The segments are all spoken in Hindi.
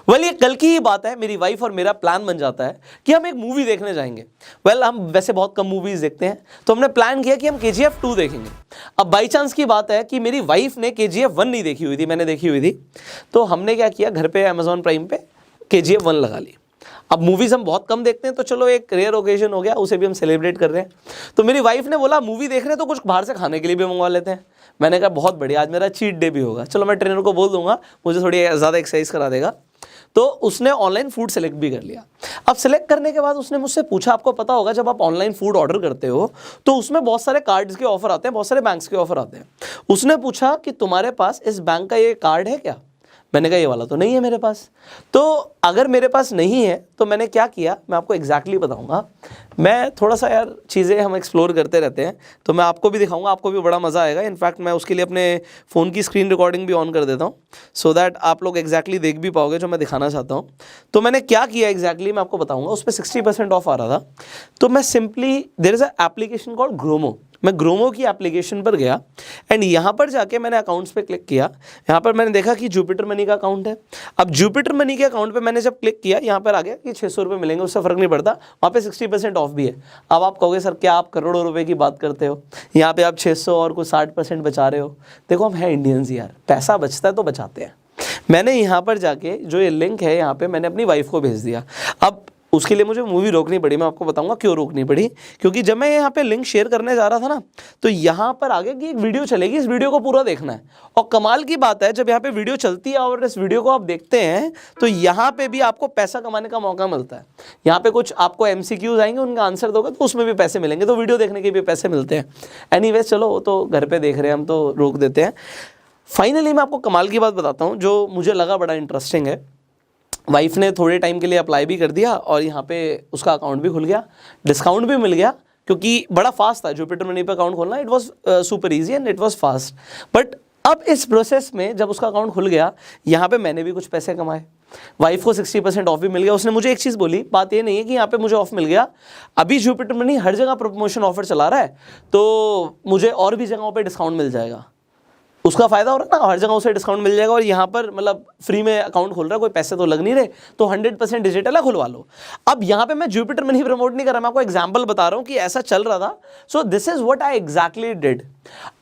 वेल ये कल की ही बात है, मेरी वाइफ और मेरा प्लान बन जाता है कि हम एक मूवी देखने जाएंगे। वेल हम वैसे बहुत कम मूवीज देखते हैं, तो हमने प्लान किया कि हम KGF 2 देखेंगे। अब बाई चांस की बात है कि मेरी वाइफ ने KGF 1 नहीं देखी हुई थी, मैंने देखी हुई थी। तो हमने क्या किया, घर पे अमेजॉन प्राइम पे KGF 1 लगा ली। अब मूवीज हम बहुत कम देखते हैं, तो चलो एक रेयर ओकेजन हो गया, उसे भी हम सेलिब्रेट कर रहे हैं। तो मेरी वाइफ ने बोला मूवी देख रहे हैं तो कुछ बाहर से खाने के लिए भी मंगवा लेते हैं। मैंने कहा बहुत बढ़िया, आज मेरा चीट डे भी होगा, चलो मैं ट्रेनर को बोल दूंगा मुझे थोड़ी ज़्यादा एक्सरसाइज करा देगा। तो उसने ऑनलाइन फूड सेलेक्ट भी कर लिया। अब सेलेक्ट करने के बाद उसने मुझसे पूछा, आपको पता होगा जब आप ऑनलाइन फूड ऑर्डर करते हो तो उसमें बहुत सारे कार्ड्स के ऑफर आते हैं, बहुत सारे बैंक्स के ऑफर आते हैं। उसने पूछा कि तुम्हारे पास इस बैंक का ये कार्ड है क्या? मैंने कहा ये वाला तो नहीं है मेरे पास। तो अगर मेरे पास नहीं है तो मैंने क्या किया, मैं आपको एग्जैक्टली बताऊंगा। मैं थोड़ा सा यार चीज़ें हम एक्सप्लोर करते रहते हैं, तो मैं आपको भी दिखाऊंगा, आपको भी बड़ा मज़ा आएगा। इनफैक्ट मैं उसके लिए अपने फ़ोन की स्क्रीन रिकॉर्डिंग भी ऑन कर देता हूँ, सो दैट आप लोग एग्जैक्टली देख भी पाओगे जो मैं दिखाना चाहता हूँ। तो मैंने क्या किया एग्जैक्टली मैं आपको बताऊँगा। उस पर 60% ऑफ आ रहा था, तो मैं simply there is a application called GroMo, मैं ग्रोमो की एप्लीकेशन पर गया एंड यहाँ पर जाके मैंने अकाउंट्स पे क्लिक किया। यहाँ पर मैंने देखा कि जुपिटर मनी का अकाउंट है। अब जुपिटर मनी के अकाउंट पे मैंने जब क्लिक किया, यहाँ पर आ गया कि 600 रुपये मिलेंगे, उससे फ़र्क नहीं पड़ता, वहाँ पे 60% ऑफ भी है। अब आप कहोगे सर क्या आप करोड़ों रुपए की बात करते हो, यहाँ पे आप 600 और कुछ 60% बचा रहे हो। देखो हम हैं इंडियंस यार, पैसा बचता है तो बचाते हैं। मैंने यहाँ पर जाके जो ये लिंक है यहाँ पे मैंने अपनी वाइफ को भेज दिया। अब उसके लिए मुझे मूवी रोकनी पड़ी, मैं आपको बताऊंगा क्यों रोकनी पड़ी। क्योंकि जब मैं यहाँ पे लिंक शेयर करने जा रहा था ना, तो यहाँ पर आगे की एक वीडियो चलेगी, इस वीडियो को पूरा देखना है। और कमाल की बात है, जब यहाँ पे वीडियो चलती है और इस वीडियो को आप देखते हैं तो यहाँ पे भी आपको पैसा कमाने का मौका मिलता है। यहाँ पे कुछ आपको MCQs आएंगे, उनका आंसर दोगे तो उसमें भी पैसे मिलेंगे, तो वीडियो देखने के भी पैसे मिलते हैं। एनीवेज चलो वो तो घर पे देख रहे हैं हम, तो रोक देते हैं। फाइनली मैं आपको कमाल की बात बताता हूँ जो मुझे लगा बड़ा इंटरेस्टिंग है। वाइफ ने थोड़े टाइम के लिए अप्लाई भी कर दिया और यहाँ पे उसका अकाउंट भी खुल गया, डिस्काउंट भी मिल गया, क्योंकि बड़ा फास्ट था जुपिटर मनी पे अकाउंट खोलना। It was super easy and it was fast. But अब इस प्रोसेस में जब उसका अकाउंट खुल गया, यहाँ पे मैंने भी कुछ पैसे कमाए, वाइफ को 60% ऑफ भी मिल गया। उसने मुझे एक चीज़ बोली, बात ये नहीं है कि यहाँ पे मुझे ऑफ मिल गया, अभी जुपिटर मनी हर जगह प्रमोशन ऑफर चला रहा है, तो मुझे और भी जगहों पर डिस्काउंट मिल जाएगा। उसका फायदा हो रहा है ना, हर जगह उसे डिस्काउंट मिल जाएगा। और यहाँ पर मतलब फ्री में अकाउंट खोल रहा है, कोई पैसे तो लग नहीं रहे, तो 100% डिजिटल है, खुलवा लो। अब यहाँ पे मैं जुपिटर मनी प्रमोट नहीं कर रहा, मैं आपको एग्जांपल बता रहा हूँ कि ऐसा चल रहा था। So this is what I exactly did.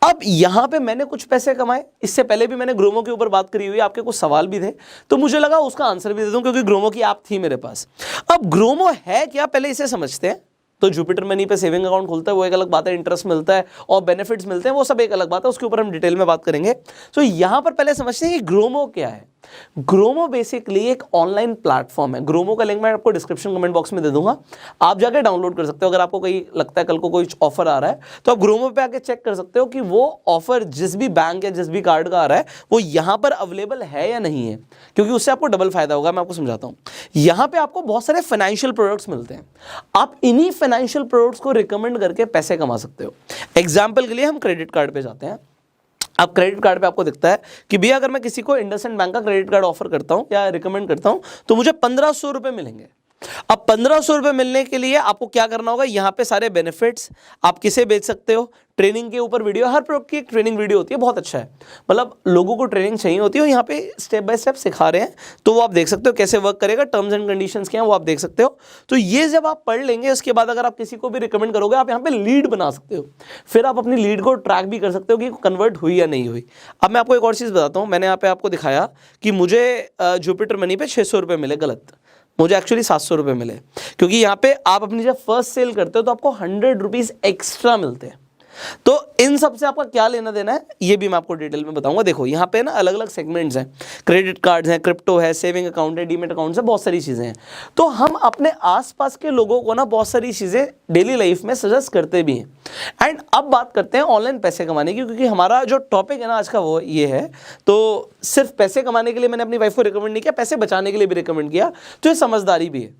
अब यहाँ पे मैंने कुछ पैसे कमाए। इससे पहले भी मैंने ग्रोमो के ऊपर बात करी हुई, आपके कुछ सवाल भी थे, तो मुझे लगा उसका आंसर भी दे दूं, क्योंकि ग्रोमो की ऐप थी मेरे पास। अब ग्रोमो है क्या, पहले इसे समझते हैं। तो जुपिटर मनी पे सेविंग अकाउंट खुलता है, वो एक अलग बात है, इंटरेस्ट मिलता है और बेनिफिट्स मिलते हैं, वो सब एक अलग बात है, उसके ऊपर हम डिटेल में बात करेंगे। तो यहां पर पहले समझते हैं कि ग्रोमो क्या है। ग्रोमो बेसिकली एक ऑनलाइन प्लेटफॉर्म है। ग्रोमो का लिंक मैं आपको डिस्क्रिप्शन कमेंट बॉक्स में दे दूंगा, आप जाके डाउनलोड कर सकते हो। अगर आपको कोई लगता है कल को कोई ऑफर आ रहा है, तो आप ग्रोमो पे आके चेक कर सकते हो कि वो ऑफर जिस भी बैंक या जिस भी कार्ड का आ रहा है वो यहां पर अवेलेबल है या नहीं है, क्योंकि उससे आपको डबल फायदा होगा। मैं आपको समझाता हूं। यहां पे आपको बहुत सारे फाइनेंशियल प्रोडक्ट्स मिलते हैं, आप इन्हीं फाइनेंशियल प्रोडक्ट्स को रिकमेंड करके पैसे कमा सकते हो। एग्जाम्पल के लिए हम क्रेडिट कार्ड पे जाते हैं। अब क्रेडिट कार्ड पे आपको दिखता है कि भैया अगर मैं किसी को इंडसइंड बैंक का क्रेडिट कार्ड ऑफर करता हूं या रिकमेंड करता हूं तो मुझे 1500 रुपए मिलेंगे। अब 1500 रुपए मिलने के लिए आपको क्या करना होगा, यहाँ पे सारे बेनिफिट्स, आप किसे बेच सकते हो, ट्रेनिंग के ऊपर वीडियो, हर प्रोडक्ट की एक ट्रेनिंग वीडियो होती है, बहुत अच्छा है। मतलब लोगों को ट्रेनिंग चाहिए होती है, यहाँ पे स्टेप बाय स्टेप सिखा रहे हैं, तो वो आप देख सकते हो कैसे वर्क करेगा, टर्म्स एंड कंडीशंस क्या है वो आप देख सकते हो। तो ये जब आप पढ़ लेंगे, उसके बाद अगर आप किसी को भी रिकमेंड करोगे, आप यहाँ पे लीड बना सकते हो, फिर आप अपनी लीड को ट्रैक भी कर सकते हो कि कन्वर्ट हुई या नहीं हुई। अब मैं आपको एक और चीज़ बताता हूँ। मैंने यहाँ पे आपको दिखाया कि मुझे जुपिटर मनी पे 600 रुपये मिले, गलत, मुझे एक्चुअली 700 रुपये मिले, क्योंकि यहाँ पे आप अपनी जब फर्स्ट सेल करते हो तो आपको 100 रुपीज़ एक्स्ट्रा मिलते हैं। तो इन सब से आपका क्या लेना देना है ये भी मैं आपको डिटेल में बताऊंगा। देखो यहाँ पे ना अलग अलग सेगमेंट्स हैं, क्रेडिट कार्ड्स हैं, क्रिप्टो है, सेविंग अकाउंट है, डीमेट अकाउंट है, बहुत सारी चीज़ें हैं। तो हम अपने आसपास के लोगों को ना बहुत सारी चीज़ें डेली लाइफ में सजेस्ट करते भी हैं। एंड अब बात करते हैं ऑनलाइन पैसे कमाने की, क्योंकि हमारा जो टॉपिक है ना आज का वो ये है। तो सिर्फ पैसे कमाने के लिए मैंने अपनी वाइफ को रिकमेंड नहीं किया, पैसे बचाने के लिए भी रिकमेंड किया, तो ये समझदारी भी है।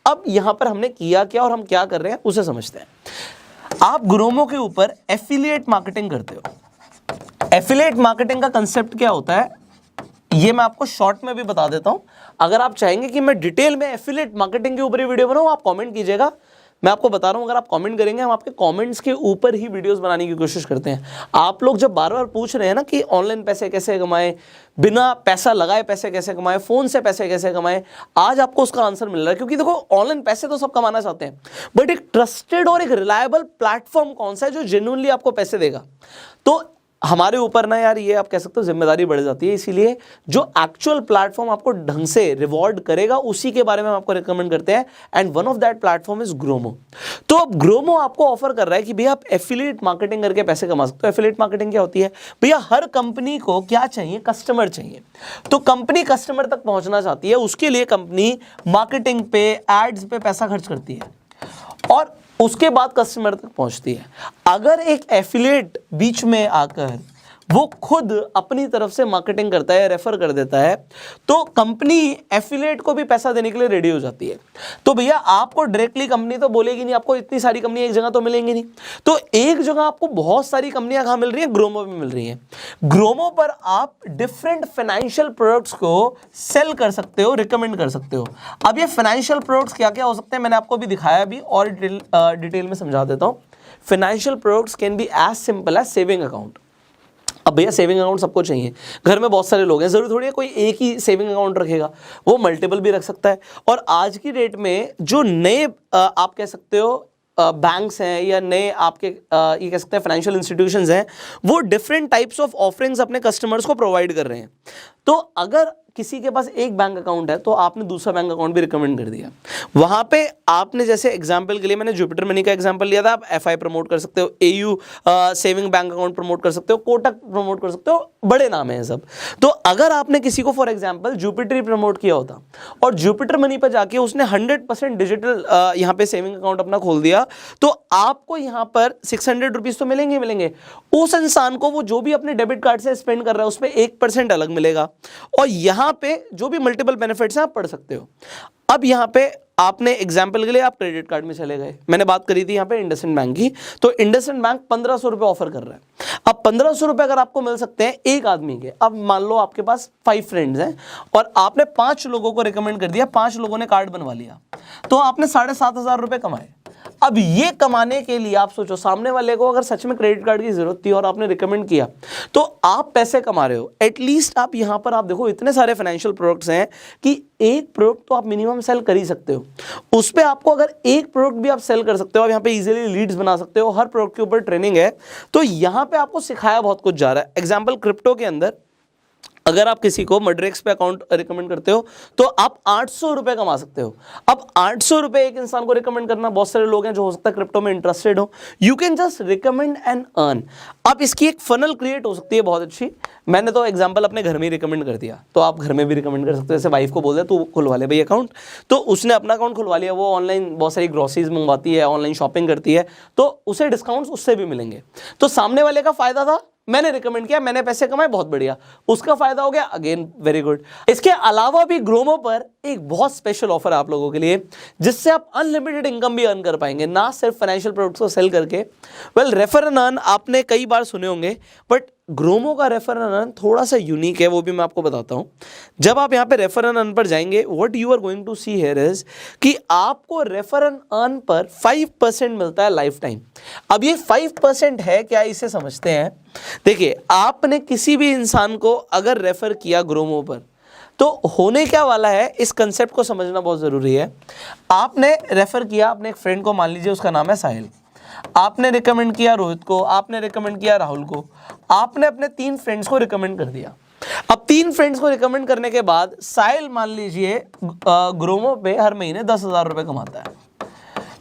अब यहाँ पर हमने किया क्या और हम क्या कर रहे हैं उसे समझते हैं। आप ग्रोमो के ऊपर एफिलिएट मार्केटिंग करते हो। एफिलिएट मार्केटिंग का कंसेप्ट क्या होता है ये मैं आपको शॉर्ट में भी बता देता हूं। अगर आप चाहेंगे कि मैं डिटेल में एफिलिएट मार्केटिंग के ऊपर ही वीडियो बनाऊं, आप कमेंट कीजिएगा, मैं आपको बता रहा हूँ, अगर आप कमेंट करेंगे हम आपके कमेंट्स के ऊपर ही वीडियोस बनाने की कोशिश करते हैं। आप लोग जब बार बार पूछ रहे हैं ना कि ऑनलाइन पैसे कैसे कमाएं, बिना पैसा लगाए पैसे कैसे कमाएं, फोन से पैसे कैसे कमाएं, आज आपको उसका आंसर मिल रहा है। क्योंकि देखो, ऑनलाइन पैसे तो सब कमाना चाहते हैं, बट एक ट्रस्टेड और एक रिलायबल प्लेटफॉर्म कौन सा है जो जेन्युइनली आपको पैसे देगा। तो हमारे ऊपर ना यार, ये आप कह सकते हो जिम्मेदारी बढ़ जाती है। इसीलिए जो एक्चुअल प्लेटफॉर्म आपको ढंग से रिवॉर्ड करेगा उसी के बारे में हम आपको रिकमेंड करते हैं, and one of that platform is Gromo. तो अब ग्रोमो आपको ऑफर कर रहा है कि भैया आप एफिलिएट मार्केटिंग करके पैसे कमा सकते हो। एफिलिएट मार्केटिंग क्या होती है भैया? हर कंपनी को क्या चाहिए? कस्टमर चाहिए। तो कंपनी कस्टमर तक पहुंचना चाहती है, उसके लिए कंपनी मार्केटिंग पे, एड्स पे पैसा खर्च करती है और उसके बाद कस्टमर तक पहुंचती है। अगर एक एफिलिएट बीच में आकर वो खुद अपनी तरफ से मार्केटिंग करता है, रेफर कर देता है, तो कंपनी एफिलिएट को भी पैसा देने के लिए रेडी हो जाती है। तो भैया आपको डायरेक्टली कंपनी तो बोलेगी नहीं, आपको इतनी सारी कंपनी एक जगह तो मिलेंगी नहीं। तो एक जगह आपको बहुत सारी कंपनियां कहाँ मिल रही हैं? ग्रोमो में मिल रही हैं। ग्रोमो पर आप डिफरेंट फाइनेंशियल प्रोडक्ट्स को सेल कर सकते हो, रिकमेंड कर सकते हो। अब ये फाइनेंशियल प्रोडक्ट्स क्या क्या हो सकते हैं मैंने आपको भी दिखाया, भी और डिटेल में समझा देता हूँ। Financial products can be as simple as saving account. अब भैया सेविंग अकाउंट सबको चाहिए, घर में बहुत सारे लोग हैं, जरूरी थोड़ी है कोई एक ही सेविंग अकाउंट रखेगा, वो मल्टीपल भी रख सकता है। और आज की डेट में जो नए आप कह सकते हो बैंक्स हैं या नए आपके ये कह सकते हैं फाइनेंशियल इंस्टीट्यूशंस हैं, वो डिफरेंट टाइप्स ऑफ ऑफरिंग्स अपने कस्टमर्स को प्रोवाइड कर रहे हैं। तो अगर किसी के पास एक बैंक अकाउंट है तो आपने दूसरा बैंक अकाउंट भी रिकमेंड कर दिया, वहां पे आपने जैसे एग्जांपल के लिए मैंने जुपिटर मनी का एग्जांपल लिया था, आप एफआई प्रमोट कर सकते हो, AU saving bank account promote कर सकते हो, कोटक प्रमोट कर सकते हो, बड़े नाम हैं सब। तो अगर आपने किसी को for example Jupiter he promote किया होता और जुपिटर मनी पर जाके उसने 100% डिजिटल यहाँ पे सेविंग अकाउंट अपना खोल दिया, तो आपको यहाँ पर 600 रुपीज तो मिलेंगे मिलेंगे। उस इंसान को वो जो भी अपने डेबिट कार्ड से स्पेंड कर रहा है उसमें 1% अलग मिलेगा, और यहाँ पे जो भी मल्टीपल बेनिफिट्स हैं आप पढ़ सकते हो। अब यहाँ पे आपने एग्जाम्पल के लिए आप क्रेडिट कार्ड में चले गए, मैंने बात करी थी यहाँ पे इंडसइंड बैंक की, तो इंडसइंड बैंक 1500 रुपए ऑफर कर रहा है। अब 1500 रुपए अगर आपको मिल सकते हैं एक आदमी के, अब मान लो आपके पास 5 फ्रेंड्स हैं और आपने 5 लोगों को रिकमेंड कर दिया, 5 लोगों ने कार्ड बनवा लिया, तो आपने 7500 रुपए कमाए। अब ये कमाने के लिए आप सोचो, सामने वाले को अगर सच में क्रेडिट कार्ड की जरूरत थी और आपने रिकमेंड किया, तो आप पैसे कमा रहे हो। एटलीस्ट आप यहां पर आप देखो इतने सारे फाइनेंशियल प्रोडक्ट्स हैं कि एक प्रोडक्ट तो आप मिनिमम सेल कर ही सकते हो। उस पे आपको अगर एक प्रोडक्ट भी आप सेल कर सकते हो, आप यहाँ पे इजीली लीड्स बना सकते हो, हर प्रोडक्ट के ऊपर ट्रेनिंग है, तो यहाँ पे आपको सिखाया बहुत कुछ जा रहा है। एग्जाम्पल क्रिप्टो के अंदर अगर आप किसी को मड्रेक्स पे अकाउंट रिकमेंड करते हो तो आप 800 रुपए कमा सकते हो। अब 800 रुपए एक इंसान को रिकमेंड करना, बहुत सारे लोग हैं जो हो सकता है क्रिप्टो में इंटरेस्टेड हो, you can just recommend and earn. अब इसकी एक फनल क्रिएट हो सकती है बहुत अच्छी। मैंने तो एग्जांपल अपने घर में ही रिकमेंड कर दिया, तो आप घर में भी रिकमेंड कर सकते हो। जैसे वाइफ को बोल दिया तू खुलवा ले भाई अकाउंट, तो उसने अपना अकाउंट खुलवा लिया, वो ऑनलाइन बहुत सारी ग्रोसरीज मंगवाती है, ऑनलाइन शॉपिंग करती है, तो उसे डिस्काउंट्स उससे भी मिलेंगे। तो सामने वाले का फायदा था, मैंने रिकमेंड किया, मैंने पैसे कमाए, बहुत बढ़िया, उसका फायदा हो गया, अगेन वेरी गुड। इसके अलावा भी ग्रोमो पर एक बहुत स्पेशल ऑफर है आप लोगों के लिए, जिससे आप अनलिमिटेड इनकम भी अर्न कर पाएंगे, ना सिर्फ फाइनेंशियल प्रोडक्ट्स को सेल करके। वेल, रेफर एंड अर्न आपने कई बार सुने होंगे, बट ग्रोमो का रेफर एंड अर्न थोड़ा सा यूनिक है, वो भी मैं आपको बताता हूं। जब आप यहाँ पे रेफर एंड अर्न पर जाएंगे, what you are going to see here is कि आपको रेफर एंड अर्न पर 5% मिलता है लाइफ टाइम। अब ये 5% है क्या, इसे समझते हैं। देखिए, आपने किसी भी इंसान को अगर रेफर किया ग्रोमो पर, तो होने क्या वाला है, इस कंसेप्ट को समझना बहुत जरूरी है। आपने रेफर किया अपने एक फ्रेंड को, मान लीजिए उसका नाम है साहिल, आपने रिकमेंड किया रोहित को, आपने रिकमेंड किया राहुल को, आपने अपने 3 फ्रेंड्स को रिकमेंड कर दिया। अब 3 फ्रेंड्स को रिकमेंड करने के बाद साहिल मान लीजिए ग्रोमो पे हर महीने 10,000 रुपए कमाता है,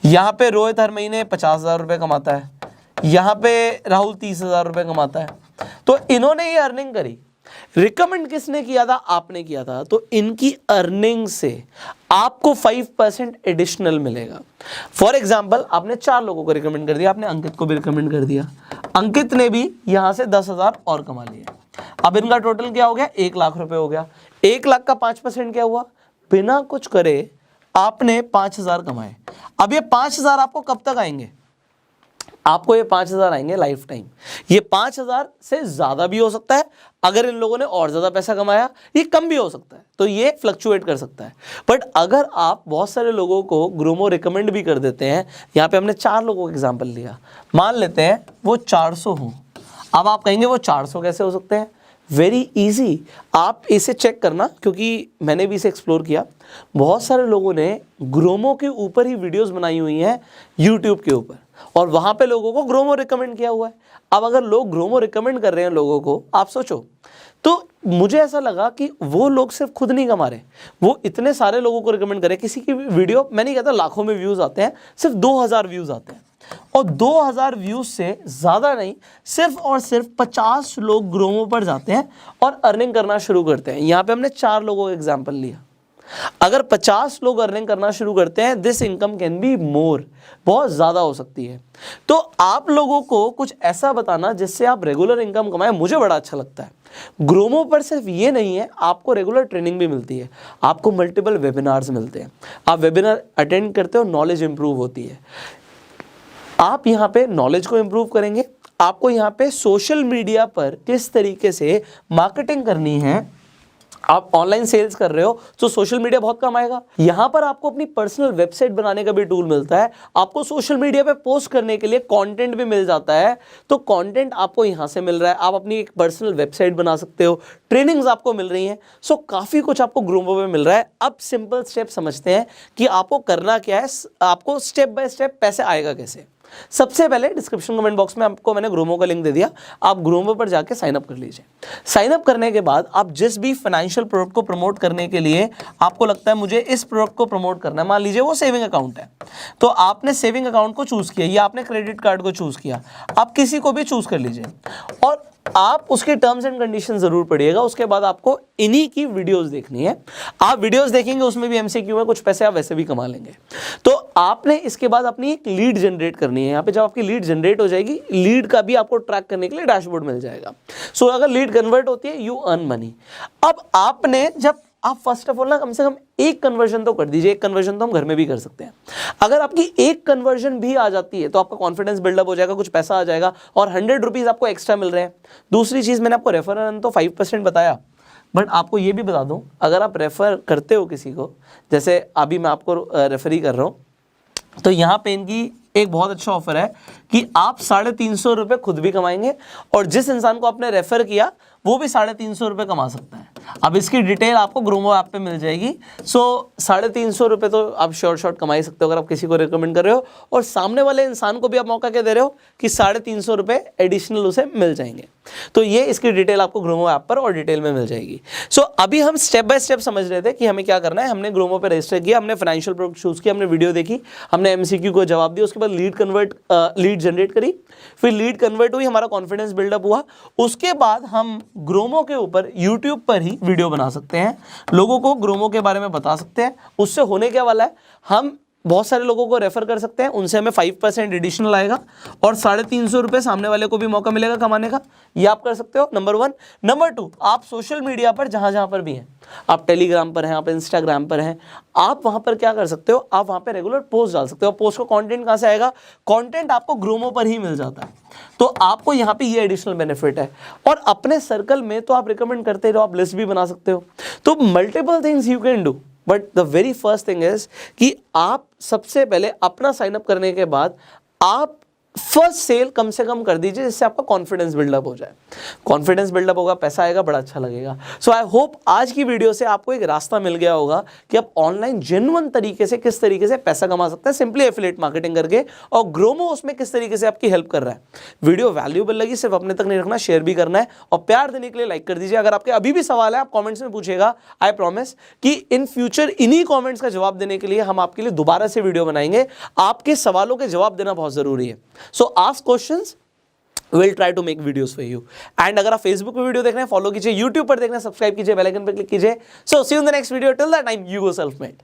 यहाँ पे रोहित हर महीने 50,000 रुपए कमाता है, यहाँ पे राहुल 30,000 रुपए कमाता है। तो इन्होंने ये अर्निंग करी, रिकमेंड किसने किया था, आपने किया था, तो इनकी अर्निंग से आपको 5% एडिशनल मिलेगा। फॉर एग्जाम्पल, आपने 4 लोगों को रिकमेंड कर दिया, आपने अंकित को भी रिकमेंड कर दिया, अंकित ने भी यहां से 10,000 और कमा लिया। अब इनका टोटल क्या हो गया, 1 लाख रुपए हो गया। 1 लाख का 5% क्या हुआ, बिना कुछ करे आपने 5,000 कमाए। अब ये 5,000 आपको कब तक आएंगे, आपको ये 5,000 आएंगे लाइफ टाइम। ये 5,000 से ज़्यादा भी हो सकता है, अगर इन लोगों ने और ज़्यादा पैसा कमाया, ये कम भी हो सकता है, तो ये फ्लक्चुएट कर सकता है। बट अगर आप बहुत सारे लोगों को ग्रोमो रिकमेंड भी कर देते हैं, यहाँ पे हमने 4 लोगों का एग्जाम्पल लिया, मान लेते हैं वो 400 हों। अब आप कहेंगे वो 400 कैसे हो सकते हैं? वेरी इजी, आप इसे चेक करना, क्योंकि मैंने भी इसे एक्सप्लोर किया। बहुत सारे लोगों ने ग्रोमो के ऊपर ही वीडियोस बनाई हुई हैं यूट्यूब के ऊपर, और वहाँ पे लोगों को ग्रोमो रिकमेंड किया हुआ है। अब अगर लोग ग्रोमो रिकमेंड कर रहे हैं लोगों को, आप सोचो, तो मुझे ऐसा लगा कि वो लोग सिर्फ खुद नहीं कमा रहे, वो इतने सारे लोगों को रिकमेंड करें। किसी की वीडियो, मैं नहीं कहता लाखों में व्यूज़ आते हैं, सिर्फ 2,000 व्यूज़ आते हैं, और 2,000 व्यूज से ज़्यादा नहीं, सिर्फ और सिर्फ 50 लोग ग्रोमो पर जाते हैं और अर्निंग करना शुरू करते हैं। यहाँ पे हमने 4 लोगों का एग्जाम्पल लिया। अगर 50 लोग अर्निंग करना शुरू करते हैं, this income can be more, बहुत ज़्यादा हो सकती है। तो आप लोगों को कुछ ऐसा बताना जिससे आप रेगुलर इनकम कमाएं, मुझे बड़ा अच्छा लगता है। ग्रोमो पर सिर्फ ये नहीं है, आपको रेगुलर ट्रेनिंग भी मिलती है, आपको मल्टीपल वेबिनार्स मिलते हैं, आप वेबिनार अटेंड करते हो, नॉलेज इंप्रूव होती है। आप यहाँ पे नॉलेज को इंप्रूव करेंगे, आपको यहाँ पे सोशल मीडिया पर किस तरीके से मार्केटिंग करनी है। आप ऑनलाइन सेल्स कर रहे हो तो सोशल मीडिया बहुत काम आएगा। यहाँ पर आपको अपनी पर्सनल वेबसाइट बनाने का भी टूल मिलता है, आपको सोशल मीडिया पे पोस्ट करने के लिए कंटेंट भी मिल जाता है, तो कंटेंट आपको यहाँ से मिल रहा है, आप अपनी एक पर्सनल वेबसाइट बना सकते हो, ट्रेनिंग्स आपको मिल रही हैं। सो काफ़ी कुछ आपको ग्रोमो में मिल रहा है। अब सिंपल स्टेप समझते हैं कि आपको करना क्या है, आपको स्टेप बाय स्टेप पैसे आएगा कैसे। सबसे पहले डिस्क्रिप्शन कमेंट बॉक्स में आपको मैंने ग्रोमो का लिंक दे दिया, आप ग्रोमो पर जाके साइन अप कर लीजिए। साइन अप करने के बाद आप जिस भी फाइनेंशियल प्रोडक्ट को प्रमोट करने के लिए आपको लगता है मुझे इस प्रोडक्ट को प्रमोट करना है, मान लीजिए वो सेविंग अकाउंट है, तो आपने सेविंग अकाउंट को चूज किया या आपने क्रेडिट कार्ड को चूज किया, आप किसी को भी चूज कर लीजिए और आप उसके टर्म्स एंड कंडीशन जरूर पढ़िएगा। उसके बाद आपको इन्हीं की वीडियोस देखनी है, आप वीडियोस देखेंगे, उसमें भी एमसीक्यू में कुछ पैसे आप वैसे भी कमा लेंगे। तो आपने इसके बाद अपनी एक लीड जनरेट करनी है। यहाँ पे जब आपकी लीड जनरेट हो जाएगी, लीड का भी आपको ट्रैक करने के लिए डैशबोर्ड मिल जाएगा। सो अगर लीड कन्वर्ट होती है, यू अर्न मनी। अब आपने जब आप फर्स्ट ऑफ ऑल ना कम से कम एक कन्वर्जन तो कर दीजिए, एक कन्वर्जन तो हम घर में भी कर सकते हैं। अगर आपकी एक कन्वर्जन भी आ जाती है तो आपका कॉन्फिडेंस बिल्डअप हो जाएगा, कुछ पैसा आ जाएगा और 100 रुपीज़ आपको एक्स्ट्रा मिल रहे हैं। दूसरी चीज़, मैंने आपको रेफर अर्न तो 5% बताया, बट आपको ये भी बता दूं, अगर आप रेफर करते हो किसी को, जैसे अभी मैं आपको रेफर ही कर रहा हूँ, तो यहाँ पे इनकी एक बहुत अच्छा ऑफर है कि आप 350 रुपये खुद भी कमाएंगे और जिस इंसान को आपने रेफर किया वो भी 350 रुपये कमा सकता है। अब इसकी डिटेल आपको ग्रोमो ऐप पे मिल जाएगी। सो 350 रुपये तो आप शॉर्ट कमा ही सकते हो अगर आप किसी को रिकमेंड कर रहे हो, और सामने वाले इंसान को भी आप मौका क्या दे रहे हो कि 350 रुपये एडिशनल उसे मिल जाएंगे। तो ये इसकी डिटेल आपको ग्रोमो ऐप पर और डिटेल में मिल जाएगी। सो अभी हम स्टेप बाय स्टेप समझ रहे थे कि हमें क्या करना है। हमने ग्रोमो पे रजिस्टर किया, हमने फाइनेंशियल प्रोडक्ट चूज किया, हमने वीडियो देखी, हमने एमसीक्यू को जवाब दिया, उसके बाद लीड जनरेट करी, फिर लीड कन्वर्ट हुई, हमारा कॉन्फिडेंस बिल्डअप हुआ। उसके बाद हम ग्रोमो के ऊपर यूट्यूब पर ही वीडियो बना सकते हैं, लोगों को ग्रोमो के बारे में बता सकते हैं। उससे होने क्या वाला है, हम बहुत सारे लोगों को रेफर कर सकते हैं, उनसे हमें 5% एडिशनल आएगा और 350 रुपये सामने वाले को भी मौका मिलेगा कमाने का। ये आप कर सकते हो, नंबर 1। नंबर 2, आप सोशल मीडिया पर जहां पर भी हैं, आप टेलीग्राम पर हैं, आप इंस्टाग्राम पर हैं, आप वहां पर क्या कर सकते हो, आप वहां पर रेगुलर पोस्ट डाल सकते हो। पोस्ट को कंटेंट कहां से आएगा, कंटेंट आपको ग्रोमो पर ही मिल जाता है, तो आपको यहाँ पे ये एडिशनल बेनिफिट है। और अपने सर्कल में तो आप रिकमेंड करते रहो, आप लिस्ट भी बना सकते हो। तो multiple things you can do, but the very first thing is कि आप सबसे पहले अपना साइन अप करने के बाद आप फर्स्ट सेल कम से कम कर दीजिए, जिससे आपका कॉन्फिडेंस बिल्डअप हो जाए। कॉन्फिडेंस बिल्डअप होगा, पैसा आएगा, बड़ा अच्छा लगेगा। सो आई होप आज की वीडियो से आपको एक रास्ता मिल गया होगा कि आप ऑनलाइन जेन्युइन तरीके से किस तरीके से पैसा कमा सकते हैं सिंपली एफिलिएट मार्केटिंग करके, और ग्रोमो उसमें किस तरीके से आपकी हेल्प कर रहा है। वीडियो वैल्यूएबल लगी, सिर्फ अपने तक नहीं रखना, शेयर भी करना है और प्यार देने के लिए लाइक कर दीजिए। अगर आपके अभी भी सवाल है, आप कॉमेंट्स में पूछेगा, आई प्रॉमिस कि इन फ्यूचर इन्हीं कॉमेंट्स का जवाब देने के लिए हम आपके लिए दोबारा से वीडियो बनाएंगे। आपके सवालों के जवाब देना बहुत जरूरी है। सो ask questions, we'll try to make videos for you. And अगर आप Facebook पे वीडियो देख रहे हैं, फॉलो कीजिए, YouTube पर देख रहे हैं, सब्सक्राइब कीजिए, बेल आइकन पर क्लिक कीजिए। So see you in the next video. Till that time, you go self-made.